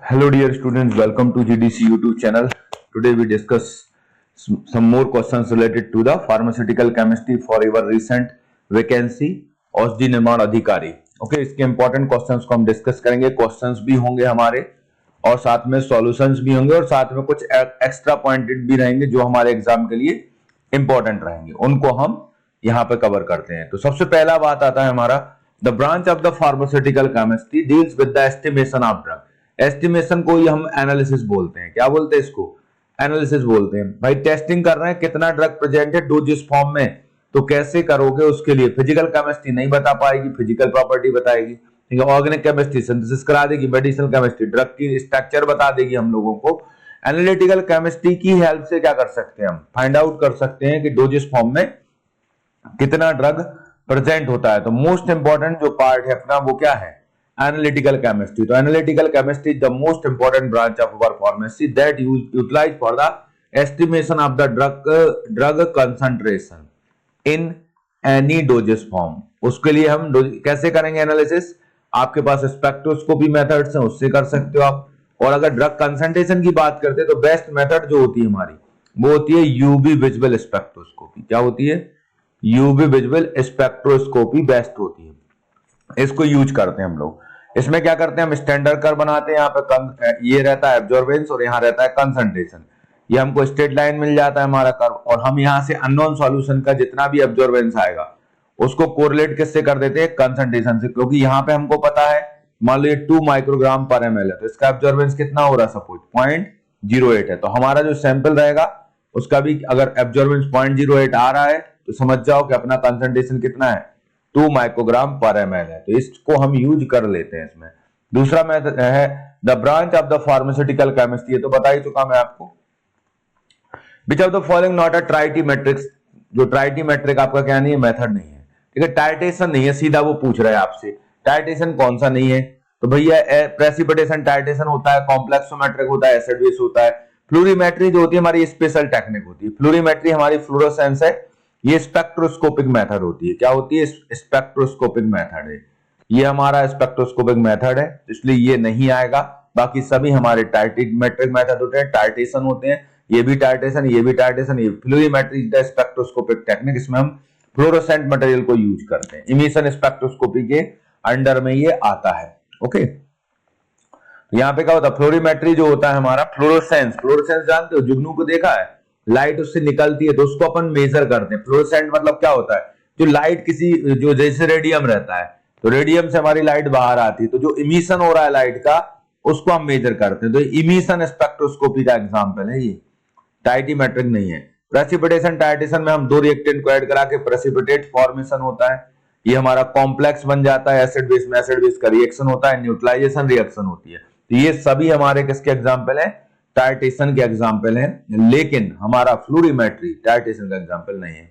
Hello dear students, welcome to GDC YouTube channel. Today we discuss some more questions related to the pharmaceutical chemistry for your recent vacancy औषधि निर्माण अधिकारी. Okay, इसके important questions को हम discuss करेंगे. Questions भी होंगे हमारे और साथ में सॉल्यूशंस भी होंगे और साथ में कुछ एक्स्ट्रा पॉइंटेड भी रहेंगे जो हमारे एग्जाम के लिए इंपॉर्टेंट रहेंगे. उनको हम यहाँ पे कवर करते हैं. तो सबसे पहला बात आता है हमारा the branch of the pharmaceutical chemistry deals with the estimation of drug. Estimation को ही हम एनालिसिस बोलते हैं. क्या बोलते हैं इसको? एनालिसिस बोलते हैं. भाई टेस्टिंग कर रहे हैं कितना ड्रग प्रेजेंट है डोजेस फॉर्म में, तो कैसे करोगे उसके लिए फिजिकल केमिस्ट्री नहीं बता पाएगी, फिजिकल प्रॉपर्टी बताएगी. ठीक है, ऑर्गेनिक केमिस्ट्री सिंथेसिस करा देगी, मेडिसिनल केमिस्ट्री ड्रग की स्ट्रक्चर बता देगी हम लोगों को. एनालिटिकल केमिस्ट्री की हेल्प से क्या कर सकते हैं हम? फाइंड आउट कर सकते हैं कि डोजेस फॉर्म में कितना ड्रग प्रेजेंट होता है. तो मोस्ट इंपॉर्टेंट जो पार्ट है अपना वो क्या है? Analytical chemistry. तो analytical chemistry the most important branch of our pharmacy that utilize for the estimation of the drug concentration in any doses form. उसके लिए हम कैसे करेंगे एनालिसिस? आपके पास स्पेक्ट्रोस्कोपी मेथड्स हैं, उससे कर सकते हो आप. और अगर ड्रग कंसंट्रेशन की बात करते हैं तो बेस्ट मेथड जो होती है हमारी वो होती है यूवी विजुअल स्पेक्ट्रोस्कोपी. क्या होती है? यूवी विजुअल स्पेक्ट्रोस्कोपी बेस्ट होती है. इसको यूज करते हैं हम लोग. इसमें क्या करते हैं हम? स्टैंडर्ड कर्व बनाते हैं. यहाँ पे ये रहता है एब्जॉर्बेंस और यहाँ रहता है कंसंट्रेशन. ये हमको स्ट्रेट लाइन मिल जाता है हमारा कर्व और हम यहाँ से अननोन सॉल्यूशन का जितना भी एब्जॉर्बेंस आएगा उसको कोरिलेट किससे कर देते हैं? कंसंट्रेशन से. क्योंकि यहाँ पे हमको पता है मान लो ये 2 माइक्रोग्राम पर ml है तो इसका एब्जॉर्बेंस कितना हो रहा है? सपोज 0.08 है. तो हमारा जो सैंपल रहेगा उसका भी अगर एब्जॉर्बेंस 0.08 आ रहा है तो समझ जाओ कि अपना कंसंट्रेशन कितना है? 2 माइक्रोग्राम पर ml है. तो इसको हम यूज कर लेते हैं इसमें. दूसरा मेथड है the branch of the pharmaceutical chemistry. ये तो बता ही चुका मैं आपको. Which of the following not a titrimetric. जो ट्राइटीमेट्रिक आपका क्या नहीं है? मेथड नहीं है. ठीक है, टाइटेशन नहीं है, सीधा वो पूछ रहा है आपसे टाइटेशन कौन सा नहीं है. तो भैया प्रेसिपिटेशन टाइटेशन होता है, कॉम्प्लेक्सोमेट्रिक होता है, एसिड बेस होता है. फ्लोरीमेट्री जो होती है हमारी स्पेशल टेक्निक होती है. फ्लोरीमेट्री हमारी फ्लोरोसेंस है. ये स्पेक्ट्रोस्कोपिक मेथड होती है. क्या होती है? स्पेक्ट्रोस्कोपिक मेथड है. ये हमारा स्पेक्ट्रोस्कोपिक मेथड है इसलिए ये नहीं आएगा. बाकी सभी हमारे टाइटेमेट्रिक मेथड होते हैं, टाइटेशन होते हैं. ये भी टाइटेशन, ये भी टाइटेशन. ये फ्लोरीमेट्री द स्पेक्ट्रोस्कोपिक टेक्निक. इसमें हम फ्लोरोसेंट मटेरियल को यूज करते हैं. इमिशन स्पेक्ट्रोस्कोपी के अंडर में ये आता है. ओके, यहाँ पे क्या होता है? फ्लोरीमेट्री जो होता है हमारा फ्लोरोसेंस. फ्लोरोसेंस जानते हो? जुगनू को देखा है? लाइट उससे निकलती है तो उसको अपन मेजर करते हैं. फ्लोरोसेंट मतलब क्या होता है? जो लाइट किसी जो जैसे रेडियम रहता है तो रेडियम से हमारी लाइट बाहर आती है तो जो इमिशन हो रहा है लाइट का उसको हम मेजर करते हैं. तो इमिशन स्पेक्ट्रोस्कोपी का एग्जांपल है ये. टाइटीमेट्रिक नहीं है. प्रेसिपिटेशन टाइटेशन में हम दो रिएक्टेंट को ऐड करा के प्रेसिपिटेट फॉर्मेशन होता है. ये हमारा कॉम्प्लेक्स बन जाता है एसिड बेस में. एसिड बेस का रिएक्शन होता है, न्यूट्रलाइजेशन रिएक्शन होती है. तो ये सभी हमारे किसके एग्जांपल है? टाइटेशन के एग्जांपल है. लेकिन हमारा फ्लोरीमेट्री टाइटेशन का एग्जांपल नहीं है.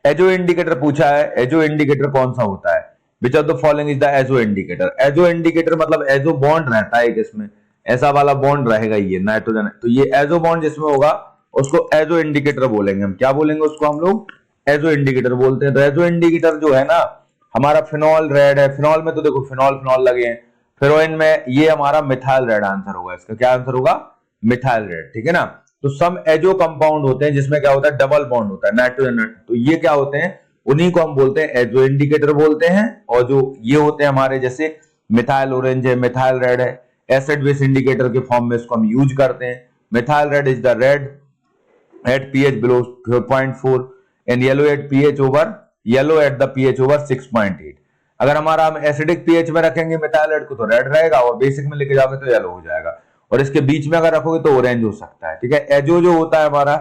एजो इंडिकेटर पूछा है. एजो इंडिकेटर कौन सा होता है? विच of the following is the azo indicator. Azo indicator मतलब एजो बॉन्ड रहता है इसमें, ऐसा वाला बॉन्ड रहेगा ये नाइट्रोजन. तो ये एजो बॉन्ड जिसमें होगा उसको एजो इंडिकेटर बोलेंगे हम. क्या बोलेंगे उसको हम लोग? एजो इंडिकेटर बोलते हैं. तो एजो इंडिकेटर जो है ना हमारा फिनॉल रेड है. फिनॉल में तो देखो फिनॉल फिनॉल लगे हैं. फिरोइन में ये हमारा मिथाइल रेड आंसर होगा. इसका क्या आंसर होगा? Methyl red. ठीक है ना. तो सम एजो कंपाउंड होते हैं जिसमें क्या होता है? डबल बॉन्ड होता है नाइट्रोजन. तो ये क्या होते हैं? उन्हीं को हम बोलते हैं एजो इंडिकेटर बोलते हैं. और जो ये होते हैं हमारे जैसे मिथाइल ऑरेंज है, मिथाइल रेड है, एसिड बेस इंडिकेटर के फॉर्म में इसको हम यूज करते हैं. Methyl red is the red at pH below 4.4 and yellow at the pH over 6.8. अगर हमारा हम एसिडिक pH में रखेंगे मिथाइल रेड को तो रेड रहेगा और बेसिक में लेके जाओगे तो येलो हो जाएगा. और इसके बीच में अगर रखोगे तो ऑरेंज हो सकता है. ठीक है, एजो जो होता है हमारा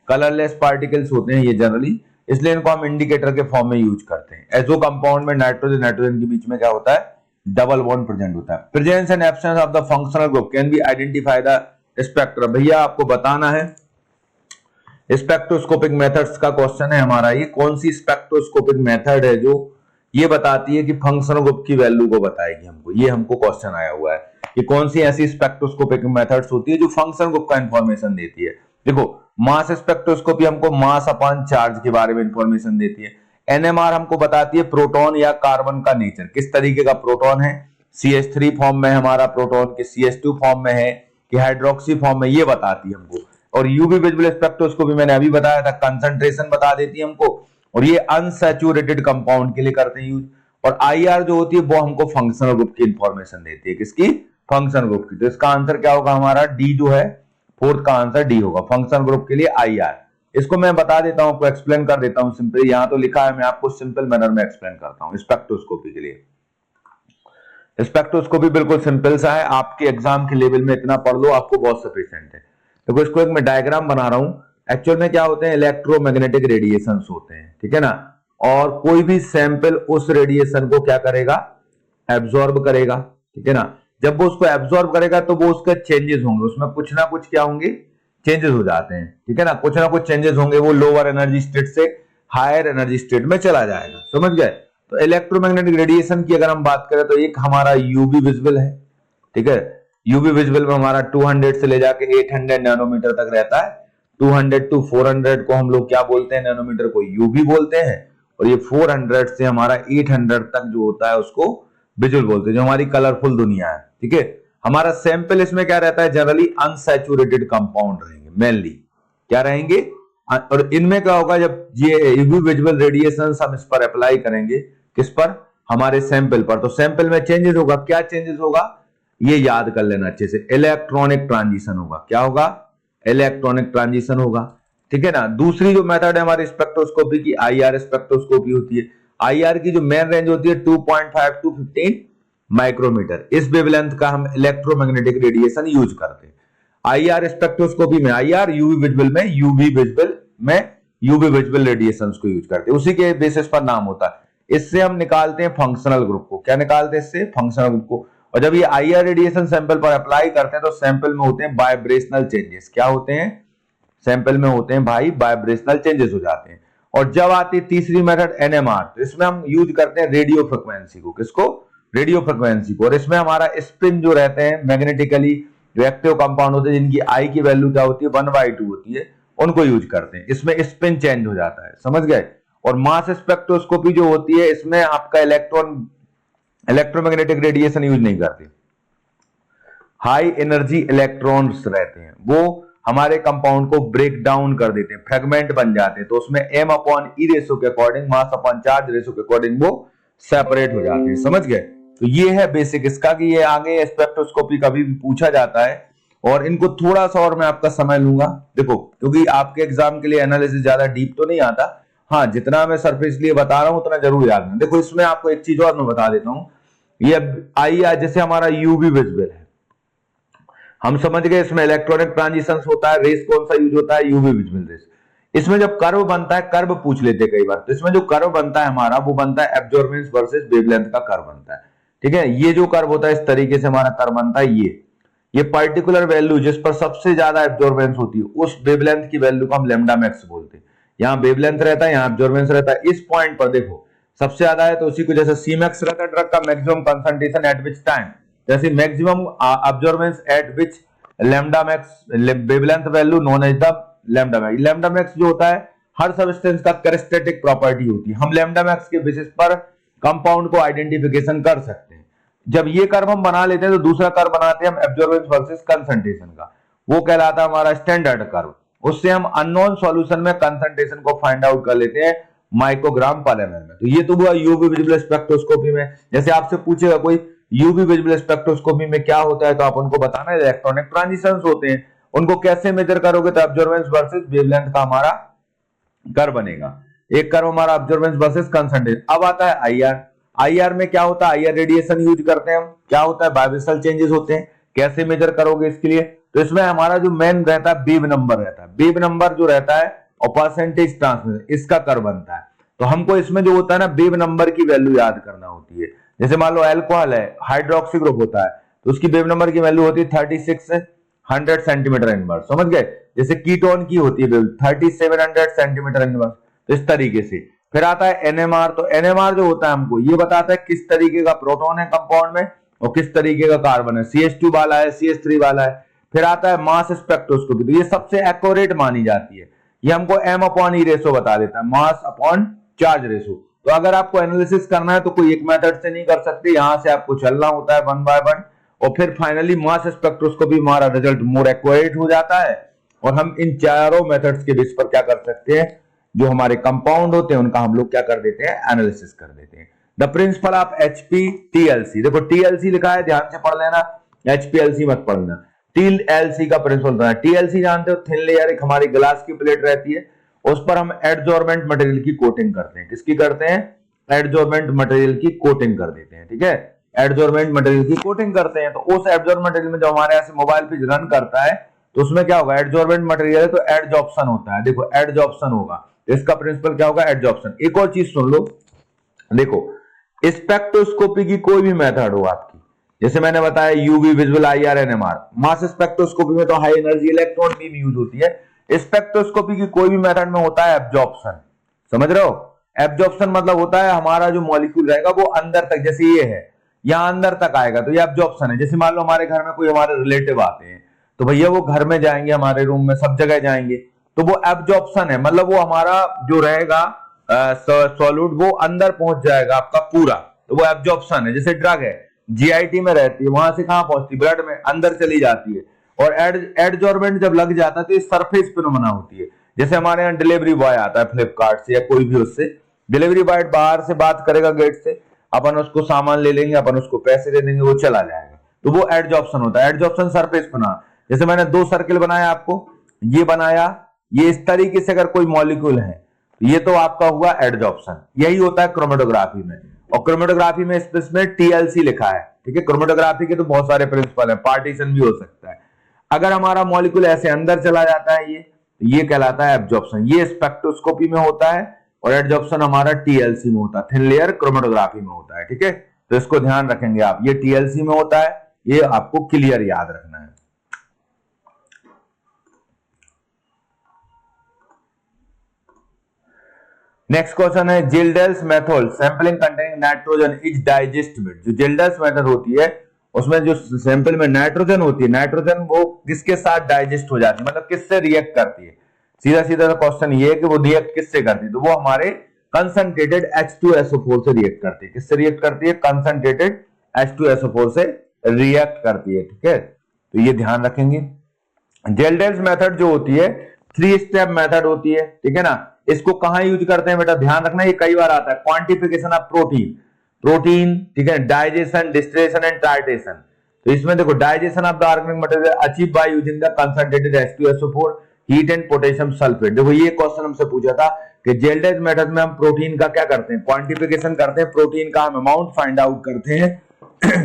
कलरलेस पार्टिकल्स होते हैं ये जनरली, इसलिए इनको हम इंडिकेटर के फॉर्म में यूज करते हैं. एजो कंपाउंड में नाइट्रोजन नाइट्रोजन के बीच में क्या होता है? डबल बॉन्ड प्रेजेंट होता है. Presence and absence of the functional group can be identify the spectrum. भैया आपको बताना है स्पेक्ट्रोस्कोपिक मेथड्स का क्वेश्चन है हमारा. ये कौन सी स्पेक्ट्रोस्कोपिक मेथड है जो ये बताती है कि फंक्शनल ग्रुप की वैल्यू को बताएगी हमको? ये हमको क्वेश्चन आया हुआ है कि कौन सी ऐसी स्पेक्ट्रोस्कोपिक मेथड्स होती है जो फंक्शनल ग्रुप का इंफॉर्मेशन देती है. देखो मास स्पेक्ट्रोस्कोपी हमको मास अपॉन चार्ज के बारे में इंफॉर्मेशन देती है. एनएमआर हमको बताती है प्रोटॉन या कार्बन का नेचर, किस तरीके का प्रोटॉन है CH3 फॉर्म में है हमारा प्रोटॉन, कि CH2 फॉर्म में है, कि हाइड्रोक्सी फॉर्म में, ये बताती है हमको। और यूवी विजिबल स्पेक्ट्रोस्कोपी मैंने अभी बताया था, कंसंट्रेशन बता देती है हमको, और ये अनसैचुरेटेड कंपाउंड के लिए करते हैं यूज। और IR जो होती है वो हमको फंक्शनल ग्रुप की इंफॉर्मेशन देती है, किसकी? फंक्शनल ग्रुप की। तो इसका आंसर क्या होगा हमारा? डी जो है, फोर्थ का आंसर डी होगा, फंक्शनल ग्रुप के लिए IR। इसको मैं बता देता हूं, आपको एक्सप्लेन कर देता हूं सिंपली, यहां तो लिखा है, मैं आपको सिंपल मैनर में एक्सप्लेन करता हूं। स्पेक्ट्रोस्कोपी के लिए, स्पेक्ट्रोस्कोपी बिल्कुल सिंपल सा है, आपके एग्जाम के लेवल में इतना पढ़ लो, आपको बहुत सफिशिएंट है। देखो इसको एक मैं डायग्राम बना रहा हूं। एक्चुअल में क्या होते हैं? इलेक्ट्रोमैग्नेटिक रेडिएशंस होते हैं, ठीक है ना। और कोई भी सैंपल उस रेडिएशन को क्या करेगा? एब्जॉर्ब करेगा, ठीक है ना। जब वो उसको एब्जॉर्ब करेगा तो वो उसके चेंजेस होंगे, उसमें कुछ ना कुछ क्या होंगे? चेंजेस हो जाते हैं, ठीक है ना, कुछ ना कुछ चेंजेस होंगे, वो लोअर एनर्जी स्टेट से हायर एनर्जी स्टेट में चला जाएगा, समझ गए। तो इलेक्ट्रोमैग्नेटिक रेडिएशन की अगर हम बात करें तो एक हमारा यूवी विजिबल है, ठीक है। यूवी विजिबल में हमारा 200 से ले जाके 800 नैनोमीटर तक रहता है। 200 टू 400 को हम लोग क्या बोलते हैं? नैनोमीटर को यूवी बोलते हैं। और ये 400 से हमारा 800 तक जो होता है उसको विजुअल बोलते हैं, जो हमारी कलरफुल दुनिया है, ठीक है। हमारा सैंपल इसमें क्या रहता है? जनरली अनसैचुरेटेड कंपाउंड रहेंगे, मेनली क्या रहेंगे? और इनमें क्या होगा? जब ये यूवी विजिबल रेडिएशन हम इस पर अप्लाई करेंगे, किस पर? हमारे सैंपल पर, तो सैंपल में चेंजेस होगा। क्या चेंजेस होगा? ये याद कर लेना अच्छे से, इलेक्ट्रॉनिक ट्रांजिशन होगा। क्या होगा? इलेक्ट्रॉनिक ट्रांजिशन होगा, ठीक है ना। दूसरी जो मेथड है हमारी स्पेक्ट्रोस्कोपी की, IR स्पेक्ट्रोस्कोपी होती है। IR की जो मेन रेंज होती है 2.5 टू 15 माइक्रोमीटर, इस वेवलेंथ का हम इलेक्ट्रोमैग्नेटिक रेडिएशन यूज करते हैं। IR स्पेक्ट्रोस्कोपी में IR, यूवी विजिबल में यूवी विजिबल रेडिएशंस को यूज करते हैं, उसी के बेसिस पर नाम होता है। इससे हम निकालते हैं फंक्शनल ग्रुप को। क्या निकालते हैं? इससे फंक्शनल ग्रुप को। और जब ये IR रेडिएशन सैंपल पर अप्लाई करते हैं तो सैंपल में होते हैं वाइब्रेशनल चेंजेस। क्या होते हैं? सैंपल में होते हैं भाई वाइब्रेशनल चेंजेस हो जाते हैं। और जब आती है तीसरी मेथड NMR, तो इसमें हम यूज करते हैं रेडियो फ्रिक्वेंसी को। किसको? रेडियो फ्रिक्वेंसी को। और इसमें हमारा स्पिन जो रहते हैं मैग्नेटिकली जो एक्टिव कंपाउंड होते हैं, जिनकी I की वैल्यू क्या होती है? 1/2 होती है, उनको यूज करते हैं। इसमें स्पिन चेंज हो जाता है, समझ गए। और मास स्पेक्ट्रोस्कोपी जो होती है, इसमें आपका इलेक्ट्रोमैग्नेटिक रेडिएशन यूज नहीं करते। हाई एनर्जी इलेक्ट्रॉन्स रहते हैं, वो हमारे कंपाउंड को ब्रेक डाउन कर देते हैं, फ्रेगमेंट बन जाते हैं। तो उसमें M/E रेशो के according, mass upon charge ratio के अकॉर्डिंग वो सेपरेट हो जाते हैं, समझ गए। तो ये है बेसिक इसका, कि ये आगे स्पेक्ट्रोस्कोपी कभी भी पूछा जाता है। और इनको थोड़ा सा और मैं आपका समय लूंगा, देखो, क्योंकि आपके एग्जाम के लिए एनालिसिस ज्यादा डीप तो नहीं आता। हाँ, जितना मैं सरफेस लिए बता रहा हूं उतना जरूर याद रखना। देखो इसमें आपको एक चीज और मैं बता देता हूं, ये IR जैसे हमारा यूवी विजिबल है, हम समझ गए इसमें इलेक्ट्रॉनिक ट्रांजिशंस होता है। रेस कौन सा यूज होता है? UV visible rays. इसमें जब कर्व बनता है, कर्व पूछ लेते कई बार, तो इसमें जो कर्व बनता है हमारा, वो बनता है एब्जॉर्बेंस वर्सेस वेवलेंथ का कर्व बनता है, ठीक है। ये जो कर्व होता है इस तरीके से हमारा कर्व बनता है। ये पर्टिकुलर वैल्यू जिस पर सबसे ज्यादा एब्जॉर्बेंस होती है, उस वेवलेंथ की वैल्यू को हम लैम्डा मैक्स बोलते हैं। यहाँ वेवलेंथ रहता है, यहाँ एब्जॉर्बेंस रहता है। इस पॉइंट पर देखो सबसे ज्यादा है, तो उसी को जैसे Cmax रहता है ड्रग का maximum concentration at which time, जैसे maximum absorbance at which lambda max wavelength value known as the lambda max. Lambda max जो होता है हर सबस्टेंस का कैरेक्टरिस्टिक प्रॉपर्टी होती है, हम लैम्डा मैक्स के बेसिस पर कंपाउंड को आइडेंटिफिकेशन कर सकते हैं। जब ये कर्व हम बना लेते हैं तो दूसरा कर्व बनाते हैं हम एब्जॉर्बेंस वर्सेस कंसंट्रेशन का, वो कहलाता है हमारा स्टैंडर्ड कर्व। उससे हम अननोन सॉल्यूशन में कंसंट्रेशन को फाइंड आउट कर लेते हैं माइक्रोग्राम पर एमएल में। तो ये तो हुआ यूवी विजिबल स्पेक्ट्रोस्कोपी में। जैसे आपसे पूछेगा कोई यूवी विजिबल स्पेक्ट्रोस्कोपी में क्या होता है, तो आप उनको बताना है इलेक्ट्रॉनिक ट्रांजिशंस होते हैं, उनको कैसे मेजर करोगे? तो एब्जॉर्बेंस वर्सेस वेवलेंथ का हमारा कर्व बनेगा। एक कर्व हमारा एब्जॉर्बेंस वर्सेस कंसंट्रेशन। अब आता है IR। IR में क्या होता है? IR रेडिएशन यूज करते हैं हम। क्या होता है? वाइब्रेशनल चेंजेस होते हैं। कैसे मेजर करोगे इसके लिए? तो इसमें हमारा जो मेन रहता है वेव नंबर रहता है, वेव नंबर जो रहता है और परसेंटेज ट्रांसमिशन, इसका कर्व बनता है। तो हमको इसमें जो होता है ना, वेव नंबर की वैल्यू याद करना होती है। जैसे मान लो अल्कोहल है, हाइड्रोक्सी ग्रुप होता है, तो उसकी वेव नंबर की वैल्यू होती है 3600 सेंटीमीटर इनवर्स, समझ गए। जैसे कीटोन की होती है 3700 सेंटीमीटर इनवर्स, तो इस तरीके से। फिर आता है NMR। तो NMR जो होता है हमको ये बताता है किस तरीके का प्रोटॉन है कंपाउंड में और किस तरीके का कार्बन है, CH2 वाला है, CH3 वाला है। फिर आता है मास स्पेक्ट्रोस्कोपी, तो ये सबसे एक्यूरेट मानी जाती है। ये हमको M/E रेशो बता देता है, मास अपॉन चार्ज रेशो। तो अगर आपको एनालिसिस करना है तो कोई एक मेथड से नहीं कर सकते, यहां से आपको चलना होता है वन बाय वन, और फिर फाइनली मास स्पेक्ट्रोस्कोपी हमारा रिजल्ट मोर एक्यूरेट हो जाता है, और हम इन चारों मेथड्स के बेस पर क्या कर सकते हैं, जो हमारे कंपाउंड होते हैं उनका हम लोग क्या कर देते हैं, एनालिसिस कर देते हैं। द प्रिंसिपल ऑफ HPTLC, देखो TLC लिखा है, ध्यान से पढ़ लेना, HPLC मत पढ़ना। TLC का प्रिंसिपल बताना। TLC जानते हो, थिन लेयर, एक हमारी ग्लास की प्लेट रहती है, उस पर हम एडजॉर्बेंट मटेरियल की कोटिंग करते हैं। किसकी करते हैं, एडजॉर्बेंट मटेरियल की कोटिंग कर देते हैं, ठीक है, एडजॉर्बेंट मटेरियल की कोटिंग करते हैं। तो उस एडजॉर्बेंट मटेरियल में जो हमारे यहाँ से मोबाइल पे रन करता है, तो उसमें क्या होगा, एडजॉर्बेंट मटेरियल है तो एडजॉर्प्शन होता है, देखो एडजॉर्प्शन होगा, इसका प्रिंसिपल क्या होगा, एडजॉर्प्शन। एक और चीज सुन लो, देखो स्पेक्ट्रोस्कोपी की कोई भी मेथड हो आपकी, जैसे मैंने बताया UV, visual, IR, NMR, mass spectroscopy में तो high energy electron beam use होती है, स्पेक्ट्रोस्कोपी की कोई भी मेथड में होता है एब्जॉर्प्शन, समझ रहे हो। एब्जॉर्प्शन मतलब होता है हमारा जो मॉलिक्यूल रहेगा वो अंदर तक, जैसे ये है यहां अंदर तक आएगा, तो ये एब्जॉर्प्शन है। जैसे मान लो हमारे घर में कोई हमारे रिलेटिव आते हैं, तो भैया वो घर में जाएंगे, हमारे रूम में सब जगह जाएंगे, तो वो एब्जॉर्प्शन है, मतलब वो हमारा जो रहेगा सॉलिड वो अंदर पहुंच जाएगा आपका पूरा, तो वो एब्जॉर्प्शन है। जैसे ड्रग है, GIT में रहती है, वहां से कहां पहुंचती, ब्लड में अंदर चली जाती है, और एडजॉर्बेंट जब लग जाता है तो ये सरफेस फिनोमेना होती है। जैसे हमारे यहाँ डिलीवरी बॉय आता है फ्लिपकार्ट से या कोई भी, उससे डिलीवरी बॉय बाहर से बात करेगा गेट से, अपन उसको सामान ले लेंगे, अपन उसको पैसे दे देंगे, वो चला जाएगा, तो वो एडजॉर्प्शन होता है। एडजॉर्प्शन सरफेस फिनोमेना, जैसे मैंने 2 सर्किल बनाया आपको, ये बनाया, ये इस तरीके से अगर कोई मॉलिक्यूल है, ये तो आपका हुआ एडजॉर्प्शन। यही होता है क्रोमेटोग्राफी में, और क्रोमेटोग्राफी में इसमें TLC लिखा है, ठीक है। क्रोमेटोग्राफी के तो बहुत सारे प्रिंसिपल है, पार्टीशन भी हो सकता है। अगर हमारा मॉलिक्यूल ऐसे अंदर चला जाता है, ये कहलाता है एब्जॉर्प्शन। ये स्पेक्ट्रोस्कोपी में होता है, और एडजॉर्प्शन हमारा TLC में होता है, थिन लेयर क्रोमेटोग्राफी में होता है, ठीक है। तो इसको ध्यान रखेंगे आप, ये TLC में होता है, ये आपको क्लियर याद रखना है। नेक्स्ट क्वेश्चन है, Kjeldahl's method sampling containing nitrogen is digested. जो जिल्डेल्स मेथड होती है उसमें जो सैंपल में नाइट्रोजन होती है, नाइट्रोजन वो किसके साथ डाइजेस्ट हो जाती है, मतलब किससे रिएक्ट करती है। सीधा सीधा क्वेश्चन ये है कि वो रिएक्ट किससे करती है, तो वो हमारे कंसंट्रेटेड H2SO4 से रिएक्ट करती है। किससे रिएक्ट करती है, कंसंट्रेटेड H2SO4 से रिएक्ट करती है, ठीक है। तो ये ध्यान रखेंगे। जिल्डेल्स मेथड जो होती है 3 स्टेप मेथड होती है, ठीक है ना। इसको कहां यूज करते हैं बेटा, ध्यान रखना, ये कई बार आता है। क्वांटिफिकेशन ऑफ प्रोटीन, ठीक है, डाइजेशन, डिस्टिलेशन एंड टाइट्रेशन। तो इसमें देखो, digestion of the organic material achieve by using the concentrated H2SO4, heat and potassium sulphate. देखो ये क्वेश्चन हमसे पूछा था कि जिल्डेल्स मेथड में हम प्रोटीन का क्या करते हैं, क्वांटिफिकेशन करते हैं, प्रोटीन का हम अमाउंट फाइंड आउट करते हैं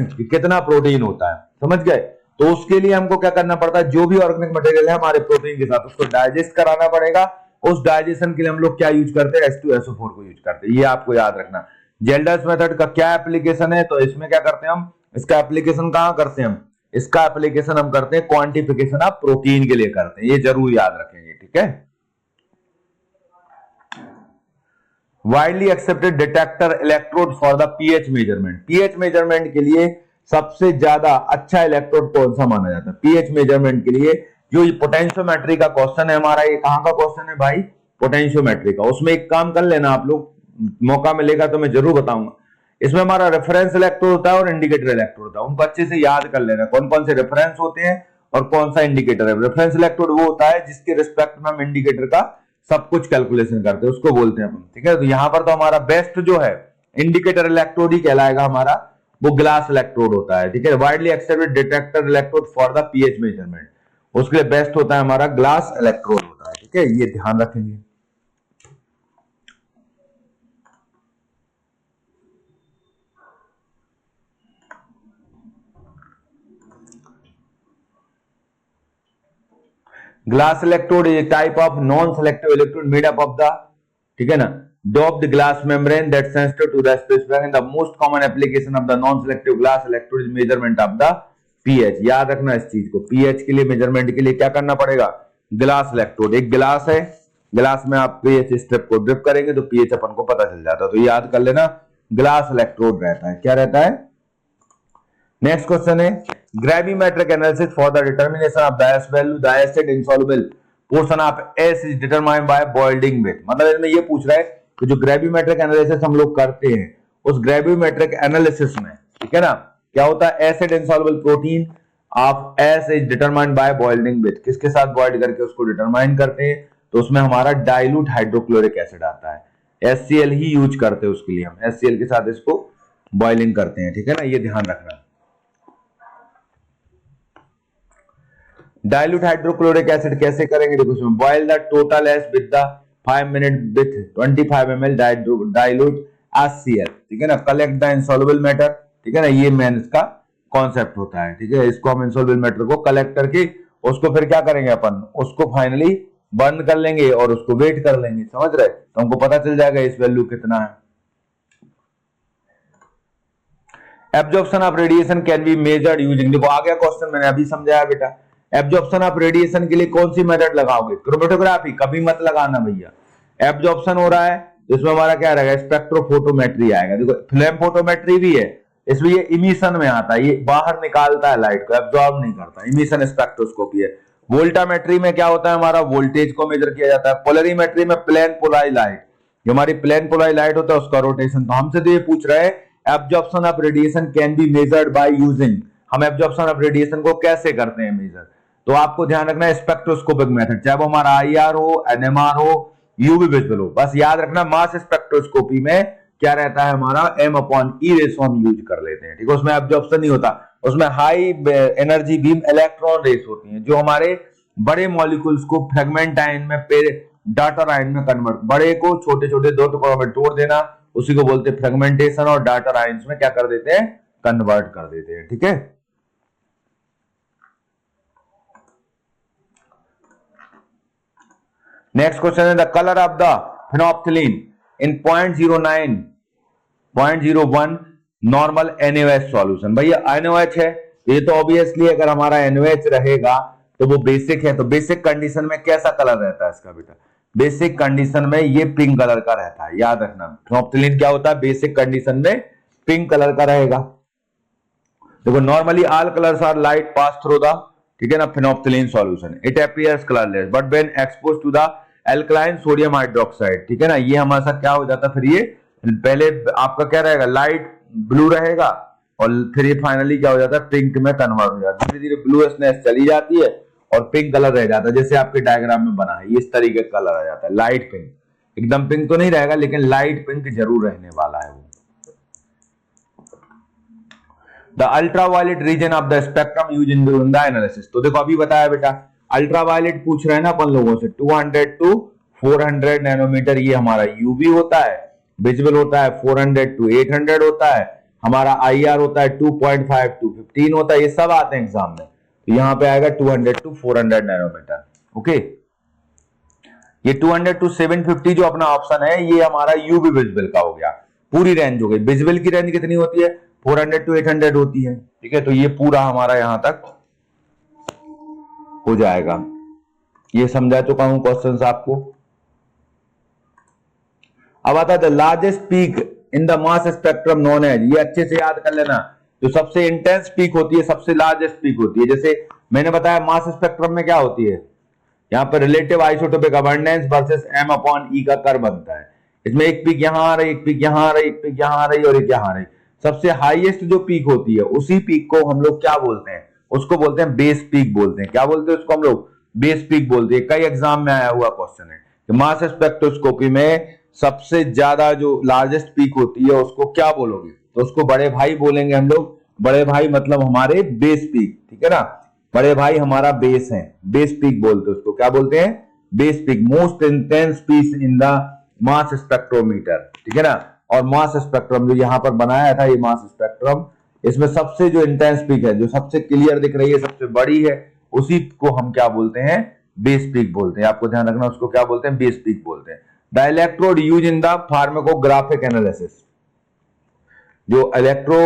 कि कितना प्रोटीन होता है, समझ गए। तो उसके लिए हमको क्या करना पड़ता है, जो भी ऑर्गेनिक मटेरियल है हमारे प्रोटीन के साथ, उसको डाइजेस्ट कराना पड़ेगा। उस डाइजेशन के लिए हम लोग क्या यूज करते हैं, H2SO4 को यूज करते हैं, ये आपको याद रखना। जिल्डेल्स मेथड का क्या एप्लीकेशन है, तो इसमें क्या करते हैं हम, इसका एप्लीकेशन कहां करते हैं हम, इसका एप्लीकेशन हम करते हैं क्वांटिफिकेशन ऑफ प्रोटीन के लिए करते हैं, ये जरूर याद रखेंगे, ठीक है। Widely accepted detector electrode for the pH measurement. PH measurement के लिए सबसे ज्यादा अच्छा इलेक्ट्रोड कौन सा माना जाता है पीएच मेजरमेंट के लिए। जो पोटेंशियोमेट्री का क्वेश्चन है हमारा, ये कहां का क्वेश्चन है भाई, पोटेंशियोमेट्री का। उसमें एक काम कर लेना आप लोग, मौका मिलेगा तो मैं जरूर बताऊंगा। इसमें हमारा रेफरेंस इलेक्ट्रोड होता है और इंडिकेटर इलेक्ट्रोड होता है, उनको अच्छे से याद कर लेना, कौन कौन से रेफरेंस होते हैं और कौन सा इंडिकेटर है। रेफरेंस इलेक्ट्रोड वो होता है जिसके रिस्पेक्ट में हम इंडिकेटर का सब कुछ कैलकुलेशन करते हैं, उसको बोलते हैं अपन, ठीक है। तो यहां पर तो हमारा बेस्ट जो है इंडिकेटर इलेक्ट्रोड ही कहलाएगा हमारा, वो ग्लास इलेक्ट्रोड होता है, ठीक है। Widely accepted detector electrode for the pH measurement, उसके लिए बेस्ट होता है हमारा ग्लास इलेक्ट्रोड होता है, ठीक है, ये ध्यान रखेंगे। Glass electrode is type of non selective electrode made up of the, ठीक है ना, doped glass membrane that sensitive to the specific and the most common application of the non-selective glass electrode is measurement of the pH। याद रखना इस चीज को, pH के लिए मेजरमेंट के लिए क्या करना पड़ेगा, ग्लास इलेक्ट्रोड। एक गिलास है, गिलास में आप pH स्ट्रिप को ड्रिप करेंगे तो pH अपन को पता चल जाता है, तो याद कर लेना ग्लास इलेक्ट्रोड रहता है, क्या रहता है। नेक्स्ट क्वेश्चन है, gravimetric analysis for the determination of the S value, the acid insoluble portion of S is determined by boiling with. मतलब इसमें ये पूछ रहा है तो जो ग्रेविमेट्रिक एनालिसिस हम लोग करते हैं उस ग्रेविमेट्रिक एनालिसिस में, ठीक है ना, क्या होता है, acid insoluble protein of S is determined by boiling with, किसके साथ बॉइल करके उसको डिटरमाइन करते हैं, तो उसमें हमारा डाइल्यूट हाइड्रोक्लोरिक एसिड आता है, HCl ही यूज करते हैं उसके लिए, हम HCl के साथ इसको बॉइलिंग करते हैं, ठीक है ना, ये ध्यान रखना। डाइल्यूट हाइड्रोक्लोरिक एसिड कैसे करेंगे, देखो इसमें boil the total S with the 5 minute with 25 ml dilute HCl, ठीक है ना, कलेक्ट द इनसॉल्युबल मैटर, ठीक है ना, ये मेन इसका कॉन्सेप्ट होता है, ठीक है, इसको हम इनसॉल्युबल मैटर को कलेक्ट करके उसको फिर क्या करेंगे अपन, उसको फाइनली बर्न कर लेंगे और उसको वेट कर लेंगे, समझ रहे, तो हमको पता चल जाएगा इस वैल्यू कितना है। Absorption of radiation can be measured using, देखो आ गया क्वेश्चन, मैंने अभी समझाया बेटा, एब्जॉर्प्शन ऑफ रेडिएशन के लिए कौन सी मेथड लगाओगे, क्रोमेटोग्राफी, कभी मत लगाना भैया, एब्जॉर्प्शन हो रहा है तो इसमें हमारा क्या रहेगा, स्पेक्ट्रोफोटोमेट्री आएगा, देखो फ्लेम फोटोमेट्री भी है, इसमें ये इमिशन में आता है, ये बाहर निकालता है लाइट को, एब्जॉर्ब नहीं करता, इमिशन स्पेक्ट्रोस्कोपी है। वोल्टामेट्री में क्या होता है, हमारा वोल्टेज को मेजर किया जाता है। पोलरीमेट्री में प्लेन पोलराइज लाइट, जो हमारी प्लेन पोलराइज लाइट होता है उसका रोटेशन। तो हमसे तो ये पूछ रहे हैं absorption of radiation can be measured by using, हम एब्जॉर्प्शन ऑफ रेडिएशन को कैसे करते हैं मेजर, तो आपको ध्यान रखना है स्पेक्ट्रोस्कोपिक मेथड, चाहे वो हमारा IR हो, NMR हो, यूवी विजुअल हो, बस याद रखना मास स्पेक्ट्रोस्कोपी में क्या रहता है हमारा m/e रेशो हम यूज कर लेते हैं, ठीक है, उसमें एब्जॉर्प्शन नहीं होता, उसमें high energy beam electron rays होती हैं जो हमारे बड़े मॉलिक्यूल्स को फ्रेगमेंट आयन में डाटा आयन में कन्वर्ट, बड़े को छोटे छोटे दो टुकड़ों में तोड़ देना, उसी को बोलते हैं फ्रेगमेंटेशन, और डाटा आयन्स में क्या कर देते हैं, कन्वर्ट कर देते हैं, ठीक है। नेक्स्ट क्वेश्चन है the colour of the phenolphthalein in 0.01 normal NaOH solution, भैया NaOH है, ये तो ऑब्वियसली अगर हमारा NaOH रहेगा तो वो बेसिक है, तो बेसिक कंडीशन में कैसा कलर रहता है इसका बेटा, बेसिक कंडीशन में ये पिंक कलर का रहता है, याद रखना फेनोल्फथलीन क्या होता है, बेसिक कंडीशन में पिंक कलर का रहेगा। देखो normally all colours are light pass through the, ठीक है ना, phenolphthalein solution, it appears colourless but when exposed to the alkaline sodium hydroxide, ठीक है ना, ये हमारे साथ क्या हो जाता है, फिर ये पहले आपका क्या रहेगा, लाइट ब्लू रहेगा और फिर ये फाइनली क्या हो जाता है, पिंक में कन्वर्ट हो जाता है, धीरे धीरे ब्लूनेस चली जाती है और पिंक कलर रह जाता है, जैसे आपके डायग्राम में बना है, इस तरीके का कलर आ जाता है, लाइट पिंक, एकदम पिंक तो नहीं रहेगा लेकिन लाइट पिंक जरूर रहने वाला है वो। The ultraviolet region of the spectrum use in the analysis, तो देखो अभी बताया बेटा, अल्ट्रावायलेट पूछ रहे हैं ना अपन लोगों से, 200 to 400 नैनोमीटर ये हमारा यूवी होता है, विजिबल होता है 400 to 800 होता है, हमारा IR होता है 2.5 to 15 होता है, ये सब आते हैं एग्जाम में, तो यहां पे आएगा 200 to 400 नैनोमीटर, ओके। ये 200 to 750 जो अपना ऑप्शन है ये हमारा यूवी विजिबल का हो गया, पूरी रेंज हो गई, विजिबल की रेंज कितनी होती है, 400 to 800 होती है, ठीक है, तो ये पूरा हमारा यहां तक हो जाएगा, ये समझा चुका हूं क्वेश्चंस आपको। अब आता है the largest peak in the mass spectrum known as, ये अच्छे से याद कर लेना, जो सबसे इंटेंस पीक होती है, सबसे लार्जेस्ट पीक होती है, जैसे मैंने बताया मास स्पेक्ट्रम में क्या होती है, यहाँ पर relative isotopic abundance versus m/e का कर्व बनता है, इसमें एक पीक यहां आ रही, एक पीक यहां आ रही, एक पीक यहां आ रही और एक यहां आ रही, सबसे हाईएस्ट जो पीक होती है उसी पीक को हम लोग क्या बोलते हैं, उसको बोलते हैं बेस पीक बोलते हैं, क्या बोलते हैं उसको हम लोग, बेस पीक बोलते हैं। कई एग्जाम में आया हुआ क्वेश्चन है कि मास स्पेक्ट्रोस्कोपी में सबसे ज्यादा जो लार्जेस्ट पीक होती है उसको क्या बोलोगे, तो उसको बड़े भाई बोलेंगे हम लोग, बड़े भाई मतलब हमारे बेस पीक, ठीक है ना, बड़े भाई हमारा बेस है, बेस पीक बोलते हैं उसको, क्या बोलते हैं, base peak, most intense peak in the mass spectrometer, ठीक है ना, और मास स्पेक्ट्रम जो यहां पर बनाया था ये मास स्पेक्ट्रम, इसमें सबसे जो इंटेंस पीक है, जो सबसे क्लियर दिख रही है, सबसे बड़ी है, उसी को हम क्या बोलते हैं, बेस पीक बोलते हैं, आपको ध्यान रखना उसको क्या बोलते हैं, बेस पीक बोलते हैं। The electrode use in the pharmacographic analysis, जो electro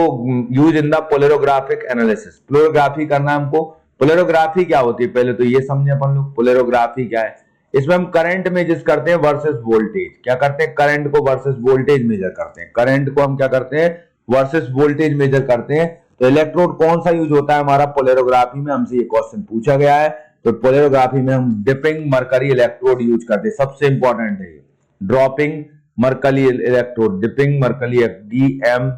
use in the polarographic analysis, polarography करना हमको, पोलरोग्राफी क्या होती है पहले तो ये समझे अपन लोग, पोलरोग्राफी क्या है, इसमें हम करंट मेजर करते हैं वर्सेस वोल्टेज, क्या करते हैं, करंट को वर्सेस वोल्टेज मेजर करते हैं, करंट को हम क्या करते हैं, वर्सेस वोल्टेज मेजर करते हैं। तो इलेक्ट्रोड कौन सा यूज होता है हमारा पोलरोग्राफी में, हमसे ये क्वेश्चन पूछा गया है, तो पोलरोग्राफी में हम डिपिंग मरकरी इलेक्ट्रोड यूज करते हैं, सबसे इंपॉर्टेंट है ड्रॉपिंग मरकली इलेक्ट्रोड, डिपिंग मरकली, डीएम,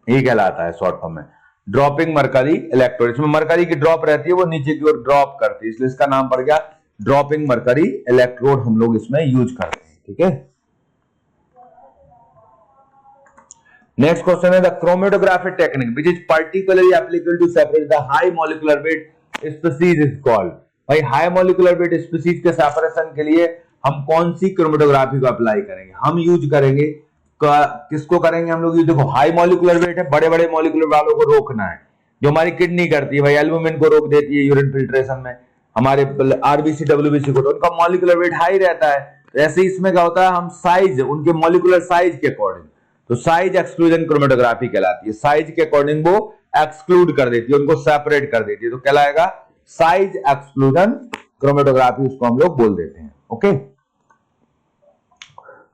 ये कहलाता है शॉर्ट फॉर्म में, ड्रॉपिंग मरकरी इलेक्ट्रोड। इसमें मरकरी की ड्रॉप रहती है, वो नीचे की ओर ड्रॉप करती है, इसलिए इसका नाम पड़ गया ड्रॉपिंग मरकरी इलेक्ट्रोड, हम लोग इसमें यूज करते हैं। ठीक है, नेक्स्ट क्वेश्चन है the chromatography technique which is particularly applicable to separate the high molecular weight species is called. भाई हाई मॉलिक्यूलर वेट स्पीसीज के सेपरेशन के लिए हम कौन सी क्रोमेटोग्राफी को अप्लाई करेंगे? हम यूज करेंगे किसको करेंगे हम लोग? देखो हाई मॉलिक्यूलर वेट है, बड़े बड़े मॉलिक्यूलर वालों को रोकना है, जो हमारी किडनी करती है भाई, एल्बुमिन को रोक देती है यूरिन फिल्ट्रेशन में, हमारे आरबीसी डब्ल्यूबीसी को, तो उनका मॉलिक्यूलर वेट हाई रहता है। तो ऐसे इसमें क्या होता है, हम साइज, उनके मॉलिक्यूलर साइज के अकॉर्डिंग, तो साइज एक्सक्लूजन क्रोमेटोग्राफी कहलाती है, साइज के अकॉर्डिंग वो एक्सक्लूड कर देती है, उनको सेपरेट कर देती है, तो कहलाएगा साइज एक्सक्लूजन क्रोमेटोग्राफी, उसको हम लोग बोल देते हैं। ओके,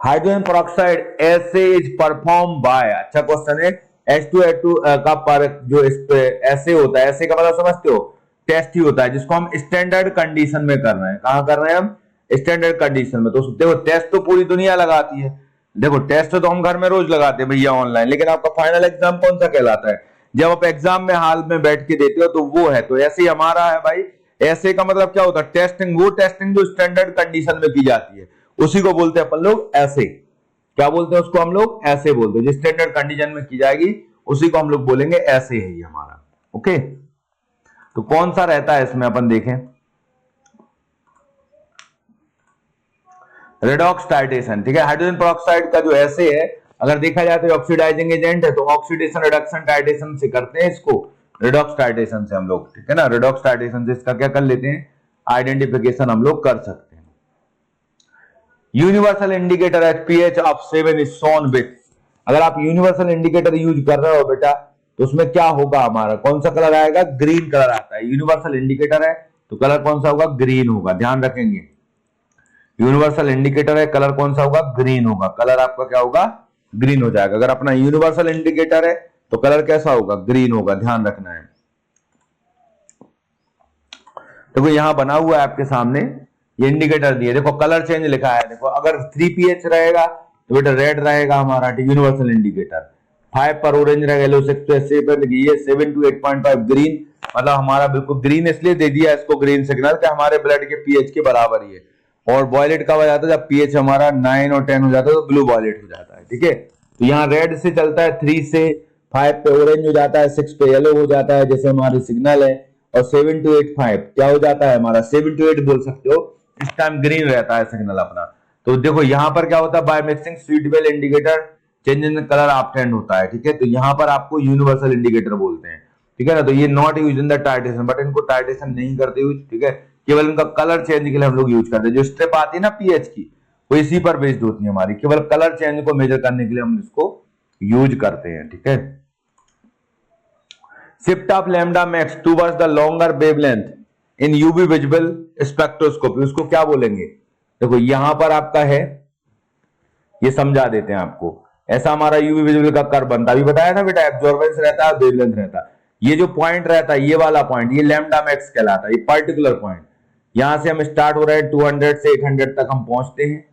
हाइड्रोजन पेरोक्साइड ऐसे इज परफॉर्म बाय, अच्छा क्वेश्चन है, H2 का पर जो इस पे ऐसे होता है, ऐसे का मतलब समझते हो, टेस्ट ही होता है, जिसको हम स्टैंडर्ड कंडीशन में कर रहे हैं। कहां कर रहे हैं हम? स्टैंडर्ड कंडीशन में। तो देखो टेस्ट तो पूरी दुनिया लगाती है, देखो टेस्ट तो हम घर में रोज लगाते हैं भैया ऑनलाइन, लेकिन आपका फाइनल एग्जाम कौन सा कहलाता है? जब आप एग्जाम में हाल में बैठ के देते हो तो वो है। तो ऐसे ही हमारा है भाई, ऐसे का मतलब क्या होता है? टेस्टिंग, वो टेस्टिंग जो स्टैंडर्ड कंडीशन में की जाती है उसी को बोलते हैं अपन लोग ऐसे। क्या बोलते हैं उसको? हम लोग ऐसे बोलते हैं, जो स्टैंडर्ड कंडीशन में की जाएगी उसी को हम लोग बोलेंगे ऐसे है ये हमारा। ओके, तो कौन सा रहता है इसमें अपन देखें, रेडॉक्स टाइटेशन। ठीक है, हाइड्रोजन पेरोक्साइड का जो ऐसे है, अगर देखा जाए तो ऑक्सीडाइजिंग एजेंट है, तो ऑक्सीडेशन रिडक्शन टाइटेशन से करते हैं इसको, रेडॉक्स टाइटेशन से हम लोग, ठीक है ना, रेडॉक्स टाइटेशन से इसका क्या कर लेते हैं, आइडेंटिफिकेशन हम लोग कर सकते हैं। Universal indicator at pH of 7 is shown with, अगर आप यूनिवर्सल इंडिकेटर यूज कर रहे हो बेटा, तो उसमें क्या होगा हमारा, कौन सा कलर आएगा? ग्रीन कलर आता है। यूनिवर्सल इंडिकेटर है तो कलर कौन सा होगा? ग्रीन होगा, ध्यान रखेंगे। यूनिवर्सल इंडिकेटर है, कलर कौन सा होगा? ग्रीन होगा, कलर आपका क्या होगा? ग्रीन हो जाएगा। अगर अपना यूनिवर्सल इंडिकेटर है तो कलर कैसा होगा? ग्रीन होगा, ध्यान रखना है। देखो यहां बना हुआ है आपके सामने, ये इंडिकेटर दिए, देखो कलर चेंज लिखा है, देखो अगर 3pH रहेगा तो बेटा रेड रहेगा हमारा यूनिवर्सल इंडिकेटर, 5 पर ऑरेंज रहेगा, 6 पे 7 to 8.5 ग्रीन, मतलब हमारा बिल्कुल ग्रीन इसलिए दे दिया इसको ग्रीन सिग्नल कि हमारे ब्लड के पीएच के बराबर ही है। और वॉयलेट कब आ जाता है? जब पीएच हमारा 9 और 10 हो जाता है तो ब्लू वॉयलेट हो जाता है। ठीक है, तो यहाँ रेड से चलता है, 3 से 5 पे ऑरेंज हो जाता है, 6 पे येलो हो जाता है, जैसे हमारे सिग्नल है, और 7 to 8 5 क्या हो जाता है हमारा? 7 to 8 बोल सकते हो, इस टाइम ग्रीन रहता है सिग्नल अपना। तो देखो यहाँ पर क्या होता है, by mixing suitable indicator change in colour obtained होता है। ठीक है, तो यहाँ पर आपको यूनिवर्सल इंडिकेटर बोलते हैं। ठीक है ना, तो ये not use in the titration, but इनको टाइटेशन नहीं करते यूज। ठीक है, केवल इनका कलर चेंज के लिए हम लोग यूज करते हैं। जो स्ट्रिप आती है ना पीएच की, वो इसी पर बेस्ड होती है हमारी, केवल कलर चेंज को मेजर करने के लिए हम इसको यूज करते हैं। ठीक है, shift of lambda max towards the longer wavelength in UV visible spectroscopy, उसको क्या बोलेंगे? देखो यहां पर आपका है, ये समझा देते हैं आपको। ऐसा हमारा यूवी विजिबल का कर्व बनता है, अभी बताया था बेटा, एब्जॉर्बेंस रहता है, वेवलेंथ रहता है। ये जो पॉइंट रहता है, ये वाला पॉइंट, ये लैम्डा मैक्स कहलाता है, ये पर्टिकुलर पॉइंट। यहां से हम स्टार्ट हो रहे हैं 200 से 800 तक हम पहुंचते हैं।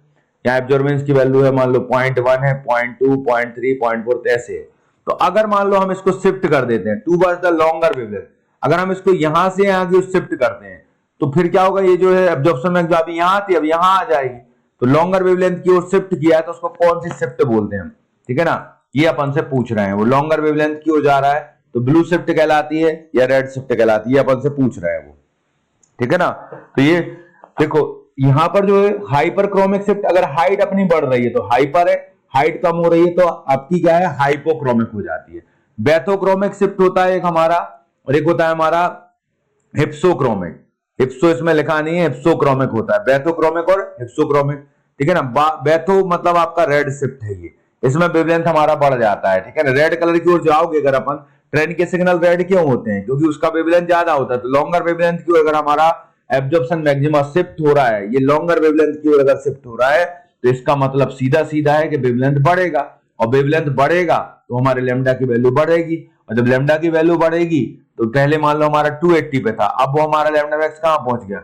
यहाँ एब्जॉर्बेंस की वैल्यू है, मान लो 0.1 है, 0.2, 0.3, 0.4, ऐसे है। तो अगर मान लो हम इसको शिफ्ट कर देते हैं टुवर्ड्स द लॉन्गर वेवलेंथ, अगर हम इसको यहां से यहां की शिफ्ट करते हैं तो फिर क्या होगा, ये जो है एब्जॉर्प्शन मैक्स जो अभी यहां थी अब यहां आ जाएगी। तो लॉन्गर वेवलेंथ की ओर शिफ्ट किया है तो उसको कौन सी शिफ्ट बोलते हैं हम? ठीक है ना, ये अपन से पूछ रहे हैं। वो लॉन्गर वेवलेंथ की ओर जा रहा है तो ब्लू शिफ्ट कहलाती है या रेड शिफ्ट कहलाती है, अपन से पूछ रहे हैं वो। ठीक है ना, तो ये देखो यहां पर जो है हाइपरक्रोमिक शिफ्ट, अगर हाइट अपनी बढ़ रही है तो हाइपर है, हाइट कम हो रही है तो आपकी क्या है, हाइपोक्रोमिक हो जाती है। बेथोक्रोमिक शिफ्ट होता है एक हमारा, और एक होता है हमारा हिप्सोक्रोमिक। हिप्सो इसमें लिखा नहीं है, हिप्सोक्रोमिक होता है, बेथोक्रोमिक और हिप्सोक्रोमिक। ठीक है ना, बेथो मतलब आपका रेड शिफ्ट है ये, इसमें वेवलेंथ हमारा बढ़ जाता है। ठीक है ना, रेड कलर की ओर जाओगे अगर अपन, ट्रेन के सिग्नल रेड क्यों होते हैं? क्योंकि उसका वेवलेंथ ज्यादा होता है। तो लॉन्गर वेवलेंथ की ओर अगर हमारा एब्जॉर्प्शन मैक्सिमा शिफ्ट हो रहा है, ये लॉन्गर वेवलेंथ की ओर अगर शिफ्ट हो रहा है, तो इसका मतलब सीधा सीधा है कि वेवलेंथ बढ़ेगा, और वेवलेंथ बढ़ेगा तो हमारे लैम्डा की वैल्यू बढ़ेगी, और जब लैम्डा की वैल्यू बढ़ेगी तो पहले मान लो हमारा 280 पे था, अब वो हमारा लैम्डा मैक्स कहां पहुंच गया,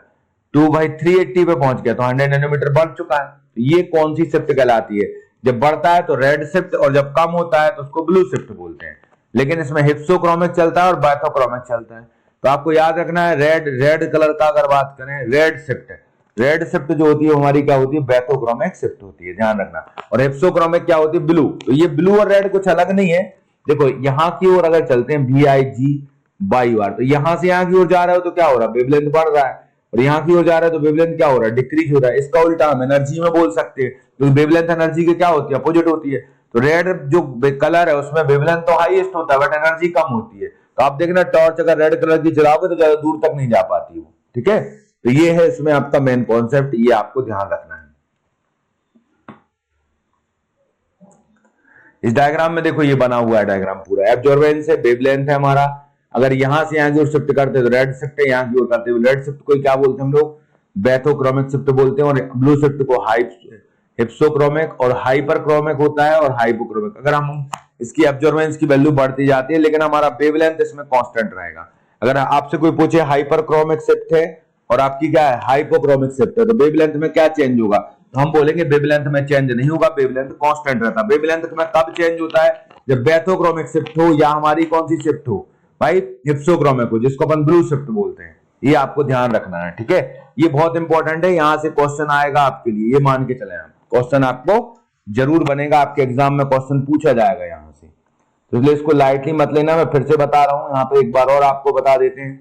2/380 पे पहुंच गया, तो 100 नैनोमीटर बढ़ चुका है। तो ये कौन सी शिफ्ट कहलाती है? जब बढ़ता है तो रेड शिफ्ट और जब कम होता है तो उसको ब्लू शिफ्ट बोलते हैं। लेकिन इसमें हिप्सोक्रोमिक चलता है और बैथोक्रोमिक चलता है। तो आपको याद रखना है, रेड रेड कलर का अगर बात करें, रेड शिफ्ट जो होती है हमारी क्या होती है, बैथोक्रोमिक शिफ्ट होती है, ध्यान रखना। और हिप्सोक्रोमिक क्या होती है, ब्लू। तो ये ब्लू और रेड कुछ अलग नहीं है। देखो यहां की ओर अगर चलते हैं VIG/R, तो यहां से यहां की ओर जा रहे हो तो क्या हो रहा है, वेवलेंथ बढ़ रहा है। और यहां की ओर जा रहा है तो वेवलेंथ क्या हो रहा है, डिक्रीज हो रहा है। इसका उल्टा हम एनर्जी में बोल सकते हैं, क्योंकि वेवलेंथ एनर्जी के क्या होती है, अपोजिट होती है। तो रेड जो कलर है उसमें वेवलेंथ तो हाईएस्ट होता है बट एनर्जी कम होती है। तो आप देखना टॉर्च अगर रेड कलर की चलाओगे तो ज्यादा दूर तक नहीं जा पाती वो, ठीक है। तो ये है इसमें आपका मेन कॉन्सेप्ट, ये आपको ध्यान रखना है। इस डायग्राम में देखो ये बना हुआ है डायग्राम पूरा, एब्जॉर्बेंस है, वेवलेंथ है हमारा। अगर यहां से यहां की ओर शिफ्ट करते हैं तो रेड शिफ्ट है, यहां की ओर करते हैं रेड शिफ्ट को क्या बोलते हैं हम लोग, बैथोक्रोमिक शिफ्ट बोलते हैं। और ब्लू शिफ्ट को हिप्सोक्रोमिक और हाइपरक्रोमिक होता है और हाइपोक्रोमिक। अगर हम इसकी एब्जॉर्बेंस की वैल्यू बढ़ती जाती है लेकिन हमारा वेवलेंथ इसमें कांस्टेंट रहेगा। अगर आपसे कोई पूछे हाइपरक्रोमिक शिफ्ट है और आपकी क्या है हाइपोक्रोमिक शिफ्ट है, तो वेवलेंथ में क्या चेंज होगा, तो हम बोलेंगे वेवलेंथ में चेंज नहीं होगा, वेवलेंथ कांस्टेंट रहता है। वेवलेंथ में कब चेंज होता है, जब बैथोक्रोमिक शिफ्ट हो या हमारी कौन सी शिफ्ट हो भाई, हिप्सोक्रोमिक हो, जिसको अपन ब्लू शिफ्ट बोलते हैं। ये आपको ध्यान रखना है, ठीक है। ये बहुत इंपॉर्टेंट है, यहां से क्वेश्चन आएगा आपके लिए, ये मान के चले आप, क्वेश्चन आपको जरूर बनेगा, आपके एग्जाम में क्वेश्चन पूछा जाएगा यहां से। तो इसलिए इसको लाइटली मत लेना, मैं फिर से बता रहा हूं, यहाँ पे एक बार और आपको बता देते हैं।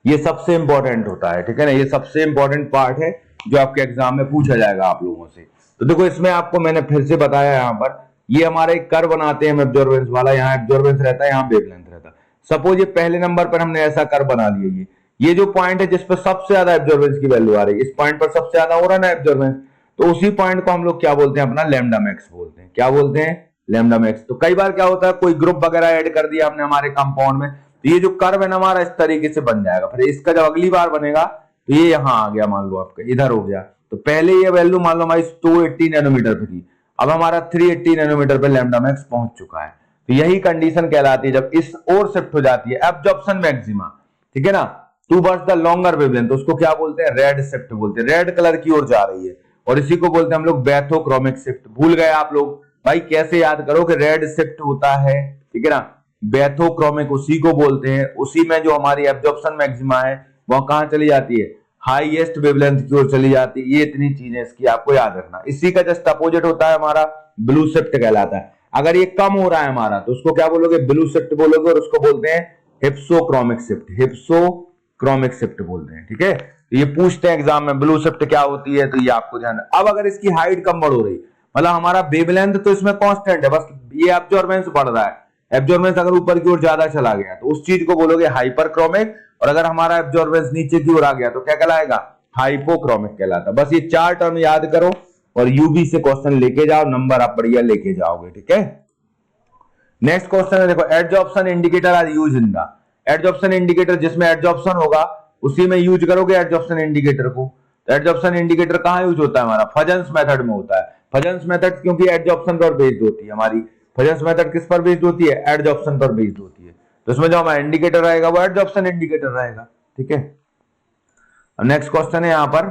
ये सबसे इंपॉर्टेंट होता है, ठीक है ना, ये सबसे इंपॉर्टेंट पार्ट है जो आपके एग्जाम में पूछा जाएगा आप लोगों से। तो देखो इसमें आपको मैंने फिर से बताया, यहाँ पर ये हमारे एक कर्व बनाते हैं एब्जॉर्बेंस वाला, यहाँ एब्जॉर्बेंस रहता है, यहाँ वेवलेंथ रहता है। सपोज ये पहले नंबर पर हमने ऐसा कर्व बना लिया, ये जो पॉइंट है जिस पर सबसे ज्यादा एब्जॉर्बेंस की वैल्यू आ रही है, इस पॉइंट पर सबसे ज्यादा हो रहा है ना एब्जॉर्बेंस, तो उसी पॉइंट को हम लोग क्या बोलते हैं, अपना लैम्डा मैक्स बोलते हैं। क्या बोलते हैं, लैम्डा मैक्स। तो कई बार क्या होता है, कोई ग्रुप वगैरह ऐड कर दिया हमने हमारे कंपाउंड में, तो ये जो कर्व है ना हमारा इस तरीके से बन जाएगा। फिर इसका जब अगली बार बनेगा तो ये यहां आ गया, मान लो आपका इधर हो गया। तो पहले ये वैल्यू मान लो हमारी 280 नैनोमीटर पे थी, अब हमारा 380 नैनोमीटर पे लैम्डा मैक्स पहुंच चुका है। तो यही कंडीशन कहलाती है जब इस ओर शिफ्ट हो जाती है, एब्जॉर्प्शन मैक्सिमा, ठीक है ना, टूवर्ड्स द लॉन्गर वेवलेंथ, तो उसको क्या बोलते हैं, रेड शिफ्ट बोलते हैं, रेड कलर की ओर जा रही है। और इसी को बोलते हैं हम लोग बैथोक्रोमिक शिफ्ट। भूल गए आप लोग भाई, कैसे याद करो कि रेड शिफ्ट होता है, ठीक है ना, बैथोक्रोमिक उसी को बोलते हैं। उसी में जो हमारी एब्जॉर्प्शन मैक्सिमा है वह कहां चली जाती है, हाईएस्ट वेवलेंथ की ओर चली जाती है। ये इतनी चीजें इसकी आपको याद रखना। इसी का जस्ट अपोजिट होता है हमारा ब्लू शिफ्ट कहलाता है। अगर ये कम हो रहा है हमारा तो उसको क्या बोलोगे, ब्लू शिफ्ट बोलोगे, और उसको बोलते हैं हिप्सोक्रोमिक शिफ्ट, हिप्सोक्रोमिक शिफ्ट बोलते हैं, ठीक है। तो ये पूछते हैं एग्जाम में ब्लू शिफ्ट क्या होती है, तो ये आपको ध्यान। अब अगर इसकी हाइट कम बढ़ हो रही, मतलब हमारा वेवलेंथ तो इसमें कांस्टेंट है, बस ये एब्जॉर्बेंस बढ़ रहा है, एब्जॉर्बेंस अगर ऊपर की ओर ज्यादा चला गया तो उस चीज को बोलोगे हाइपरक्रोमिक, और अगर हमारा एब्जॉर्बेंस नीचे की ओर आ गया तो क्या कहलाएगा, हाइपोक्रोमिक कहलाता। बस ये 4 टर्म याद करो और यूबी से क्वेश्चन लेके जाओ, नंबर आप बढ़िया लेके जाओगे, ठीक है। नेक्स्ट क्वेश्चन है, देखो adsorption indicator are use in the, adsorption indicator जिसमें एडजॉर्प्शन होगा उसी में यूज करोगे एडजॉर्प्शन इंडिकेटर को। तो एडजॉर्प्शन इंडिकेटर कहां यूज होता है, हमारा फजन्स मेथड में होता है। फजन्स मेथड क्योंकि एडजॉर्प्शन पर बेस्ड होती है हमारी, फजन्स मेथड किस पर बेस्ड होती है, एडजॉर्प्शन पर बेस्ड होती है। तो इसमें जो हमारा इंडिकेटर रहेगा वो एडजॉर्प्शन इंडिकेटर रहेगा, ठीक है। नेक्स्ट क्वेश्चन है यहां पर,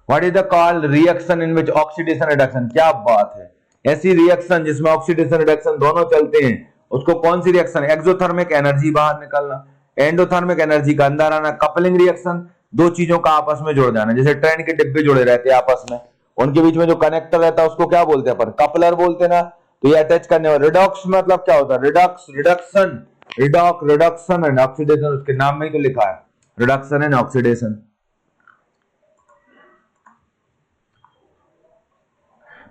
what is the called reaction in which oxidation reduction, क्या बात है, ऐसी रिएक्शन जिसमें ऑक्सीडेशन रिडक्शन दोनों चलते हैं उसको कौन सी रिएक्शन, एक्सोथर्मिक एनर्जी बाहर निकलना, एंडोथर्मिक एनर्जी का अंदर आना, कपलिंग रिएक्शन, दो चीजों का आपस में जुड़ जाना, जैसे ट्रेन के डिब्बे जुड़े रहते हैं आपस में, उनके बीच में जो कनेक्टर रहता है उसको क्या बोलते हैं अपन, कपलर बोलते हैं ना। तो ये अटैच करने वाला, रिडॉक्स मतलब क्या होता है, Redux, reduction, reduction and oxidation, उसके नाम में ही तो लिखा है reduction and oxidation.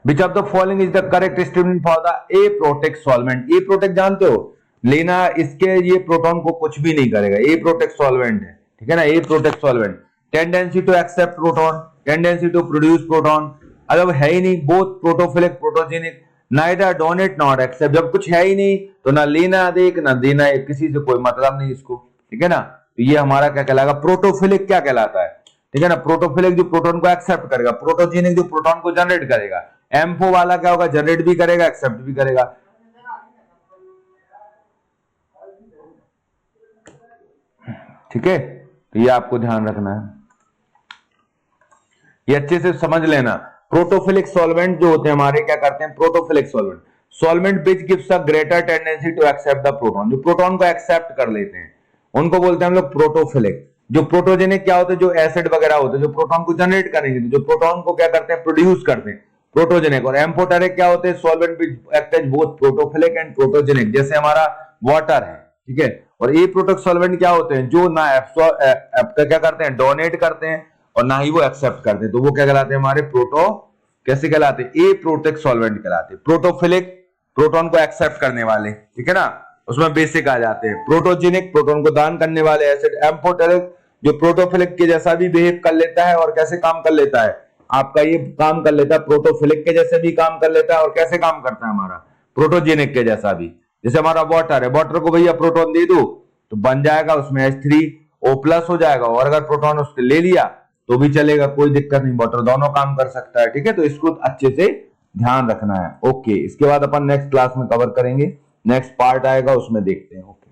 Which of the following is the correct statement for the aprotic solvent? aprotic जानते हो, लेना इसके, ये प्रोटॉन को कुछ भी नहीं करेगा, aprotic solvent है, ठीक है ना, aprotic solvent, tendency to accept proton, tendency to produce proton, अगर है ही नहीं, both protophilic protogenic, neither donate not accept, जब कुछ है ही नहीं तो ना लेना देख ना देना, किसी से कोई मतलब नहीं इसको, ठीक है ना। तो ये हमारा क्या कहलाएगा, प्रोटोफिलिक क्या कहलाता है, ठीक है ना, प्रोटोफिलिक जो प्रोटॉन को एक्सेप्ट करेगा, प्रोटोजेनिक जो प्रोटॉन को जनरेट करेगा, एम्फो वाला क्या होगा, जनरेट भी करेगा एक्सेप्ट भी करेगा, ठीक है। तो ये आपको ध्यान रखना है। ये अच्छे से समझ लेना। प्रोटोफिलिक सॉल्वेंट जो होते हैं हमारे, क्या करते हैं, protophilic solvent, solvent which gives a greater tendency to accept the proton, जो प्रोटॉन को एक्सेप्ट कर लेते हैं उनको बोलते हैं हम लोग प्रोटोफिलिक। जो प्रोटोजेनिक क्या होते हैं, जो एसिड वगैरह होते हैं जो प्रोटॉन को जनरेट करेंगे, तो जो प्रोटॉन को क्या करते हैं, प्रोड्यूस करते हैं, प्रोटोजेनिक। और एम्फोटेरिक क्या होते हैं, solvent which act as both protophilic and protogenic, जैसे हमारा वाटर है, ठीक है। और ए प्रोटोक सॉल्वेंट क्या होते हैं, जो ना क्या करते हैं, डोनेट करते हैं, और ना ही वो एक्सेप्ट करते हैं, तो वो क्या कहलाते हैं हमारे प्रोटो, कैसे कहलाते हैं, ए प्रोटेक सॉल्वेंट कहलाते हैं। प्रोटोफिलिक, प्रोटॉन को एक्सेप्ट करने वाले, ठीक है ना, उसमें बेसिक आ जाते हैं। प्रोटोजेनिक, प्रोटॉन को दान करने वाले एसिड। एम्फोटेरिक, जो प्रोटोफिलिक के जैसा भी बिहेव कर लेता है, और कैसे काम कर लेता है, आपका ये काम कर लेता है प्रोटोफिलिक के जैसे भी काम कर लेता है, और कैसे काम करता है हमारा, प्रोटोजेनिक के जैसा भी। जैसे हमारा वाटर है, वाटर को भैया प्रोटॉन दे दो तो बन जाएगा उसमें H3O+ हो जाएगा, और अगर प्रोटॉन उसने ले लिया तो भी चलेगा, कोई दिक्कत नहीं, वाटर दोनों काम कर सकता है, ठीक है। तो इसको अच्छे से ध्यान रखना है। ओके, इसके बाद अपन नेक्स्ट क्लास में कवर करेंगे, नेक्स्ट पार्ट आएगा उसमें देखते हैं। ओके।